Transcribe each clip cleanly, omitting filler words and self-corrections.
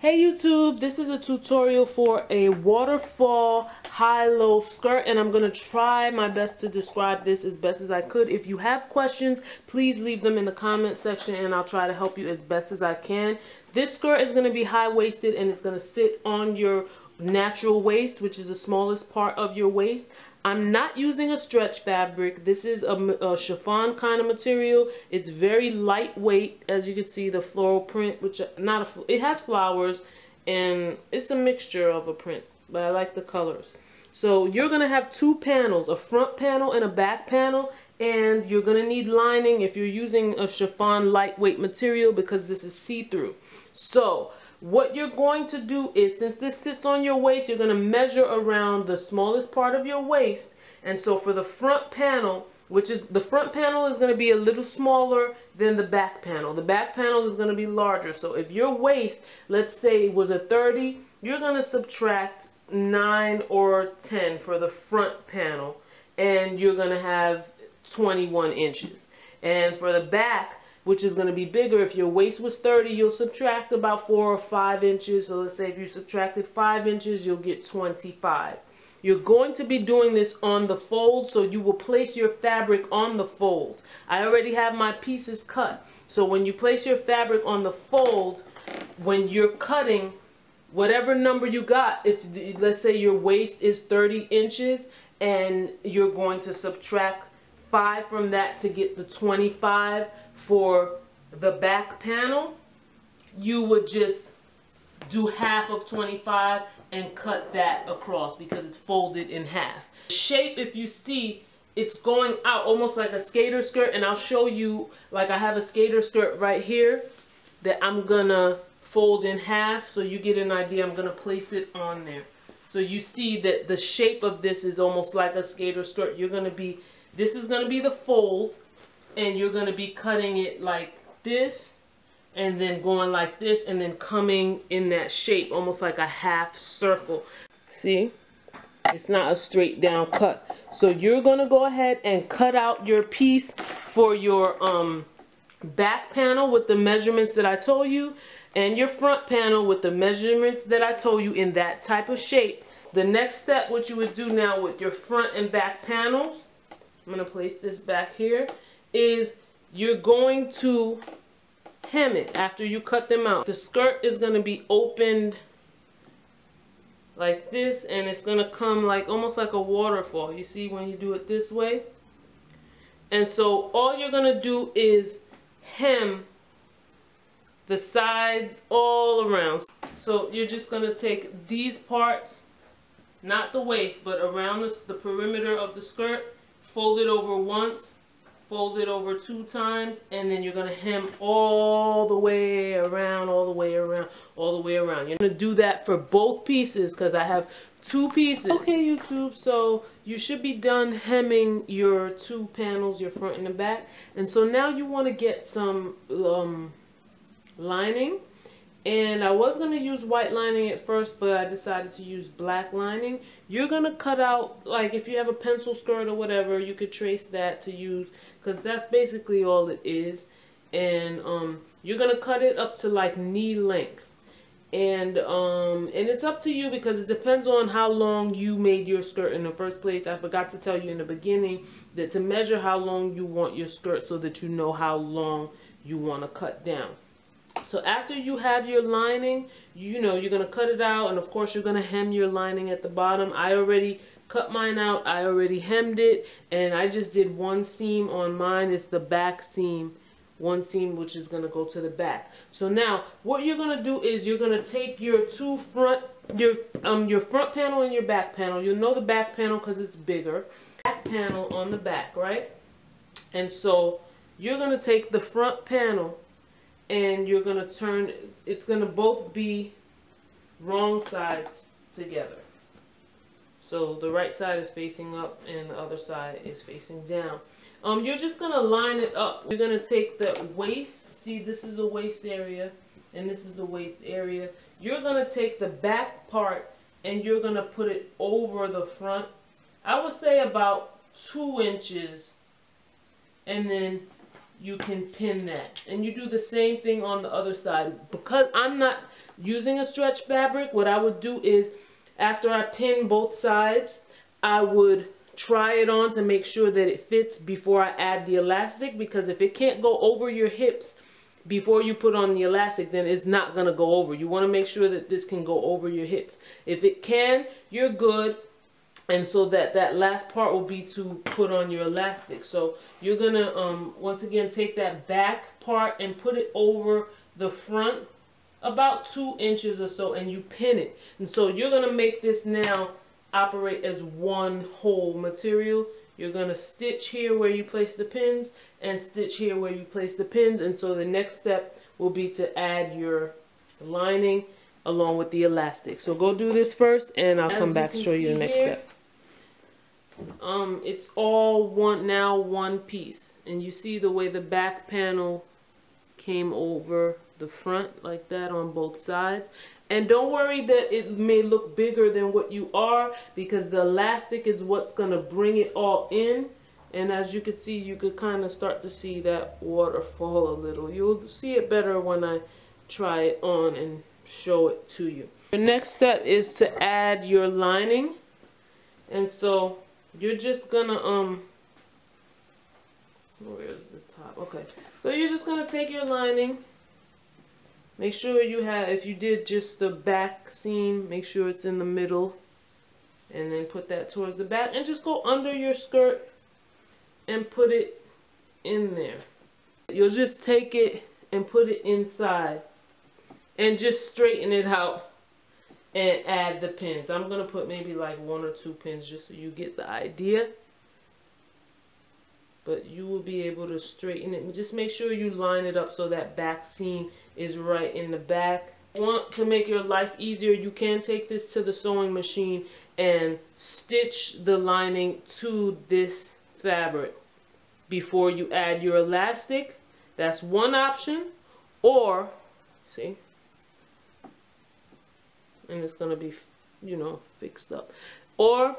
Hey YouTube, this is a tutorial for a waterfall high-low skirt, and I'm going to try my best to describe this as best as I could. If you have questions, please leave them in the comment section and I'll try to help you as best as I can. This skirt is going to be high-waisted and it's going to sit on your natural waist, which is the smallest part of your waist. I'm not using a stretch fabric. This is a chiffon kind of material. It's very lightweight, as you can see. The floral print, which it has flowers, and it's a mixture of a print, but I like the colors. So you're gonna have two panels, a front panel and a back panel, and you're gonna need lining if you're using a chiffon lightweight material because this is see-through. So what you're going to do is, since this sits on your waist, you're going to measure around the smallest part of your waist. And so for the front panel, the front panel is going to be a little smaller than the back panel. The back panel is going to be larger. So if your waist, let's say, was a 30, you're going to subtract 9 or 10 for the front panel, and you're going to have 21 inches. And for the back, which is going to be bigger, if your waist was 30, you'll subtract about 4 or 5 inches. So let's say if you subtracted 5 inches, you'll get 25. You're going to be doing this on the fold, so you will place your fabric on the fold. I already have my pieces cut. So when you place your fabric on the fold, when you're cutting, whatever number you got, if let's say your waist is 30 inches and you're going to subtract 5 from that to get the 25 for the back panel, you would just do half of 25 and cut that across because it's folded in half. The shape, if you see, it's going out almost like a skater skirt, and I'll show you, like I have a skater skirt right here that I'm gonna fold in half so you get an idea. I'm gonna place it on there. So you see that the shape of this is almost like a skater skirt. This is gonna be the fold, and you're going to be cutting it like this and then going like this and then coming in that shape almost like a half circle. See, it's not a straight down cut. So you're going to go ahead and cut out your piece for your back panel with the measurements that I told you, and your front panel with the measurements that I told you in that type of shape. The next step, what you would do now with your front and back panels, I'm going to place this back here, is you're going to hem it after you cut them out. The skirt is going to be opened like this, and it's going to come like almost like a waterfall. You see when you do it this way? And so all you're going to do is hem the sides all around. So you're just going to take these parts, not the waist, but around the perimeter of the skirt, fold it over once, fold it over 2 times, and then you're going to hem all the way around, all the way around, all the way around. You're going to do that for both pieces because I have 2 pieces. Okay, YouTube, so you should be done hemming your 2 panels, your front and the back. And so now you want to get some lining. And I was going to use white lining at first, but I decided to use black lining. You're going to cut out, like if you have a pencil skirt or whatever, you could trace that to use, because that's basically all it is. And you're going to cut it up to like knee length. And it's up to you because it depends on how long you made your skirt in the first place. I forgot to tell you in the beginning that to measure how long you want your skirt so that you know how long you want to cut down. So after you have your lining, you're going to cut it out, and of course you're going to hem your lining at the bottom. I already cut mine out. I already hemmed it, and I just did 1 seam on mine. It's the back seam, 1 seam which is going to go to the back. So now what you're going to do is you're going to take your your front panel and your back panel. You'll know the back panel because it's bigger. Back panel on the back, right? And so you're going to take the front panel and you're going to turn, it's going to both be wrong sides together. So the right side is facing up and the other side is facing down. You're just going to line it up. You're going to take the waist. See, this is the waist area and this is the waist area. You're going to take the back part and you're going to put it over the front. I would say about 2 inches, and then you can pin that. And you do the same thing on the other side. Because I'm not using a stretch fabric, what I would do is after I pin both sides, I would try it on to make sure that it fits before I add the elastic, because if it can't go over your hips before you put on the elastic, then it's not going to go over. You want to make sure that this can go over your hips. If it can, you're good. And so that last part will be to put on your elastic. So you're going to, once again, take that back part and put it over the front about 2 inches or so, and you pin it. And so you're going to make this now operate as one whole material. You're going to stitch here where you place the pins and stitch here where you place the pins. And so the next step will be to add your lining along with the elastic. So go do this first and I'll come back to show you the next step. It's all one piece, and you see the way the back panel came over the front like that on both sides. And don't worry that it may look bigger than what you are, because the elastic is what's going to bring it all in. And as you can see, you could kind of start to see that waterfall a little. You'll see it better when I try it on and show it to you. The next step is to add your lining. And so you're just gonna where's the top? Okay, so you're just gonna take your lining, make sure you have, if you did just the back seam, make sure it's in the middle, and then put that towards the back, and just go under your skirt and put it in there. You'll just take it and put it inside and just straighten it out and add the pins. I'm going to put maybe like 1 or 2 pins just so you get the idea. But you will be able to straighten it. Just make sure you line it up so that back seam is right in the back. If you want to make your life easier, you can take this to the sewing machine and stitch the lining to this fabric before you add your elastic. That's one option. Or, see, and it's going to be, you know, fixed up. Or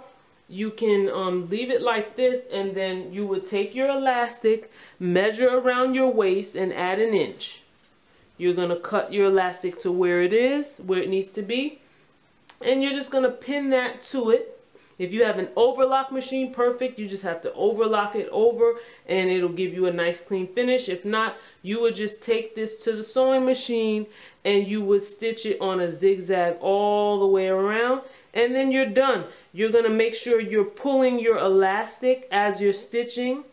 you can leave it like this, and then you would take your elastic, measure around your waist, and add 1 inch. You're going to cut your elastic to where it is, where it needs to be, and you're just going to pin that to it. If you have an overlock machine, perfect. You just have to overlock it over and it'll give you a nice clean finish. If not, you would just take this to the sewing machine and you would stitch it on a zigzag all the way around, and then you're done. You're going to make sure you're pulling your elastic as you're stitching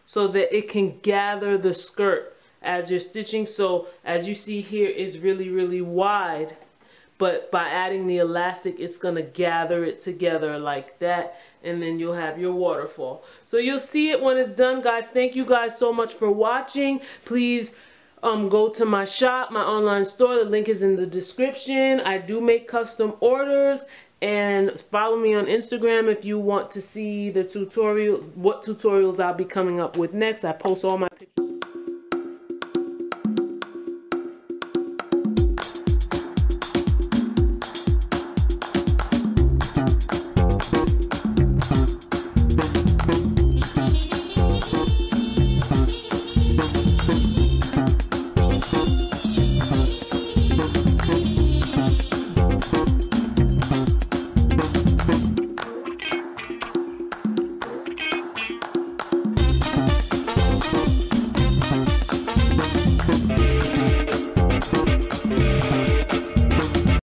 so that it can gather the skirt as you're stitching. So as you see here, it's really, really wide. But by adding the elastic, it's going to gather it together like that. And then you'll have your waterfall. So you'll see it when it's done, guys. Thank you guys so much for watching. Please go to my shop, my online store. The link is in the description. I do make custom orders. And follow me on Instagram if you want to see the tutorial, what tutorials I'll be coming up with next. I post all my pictures.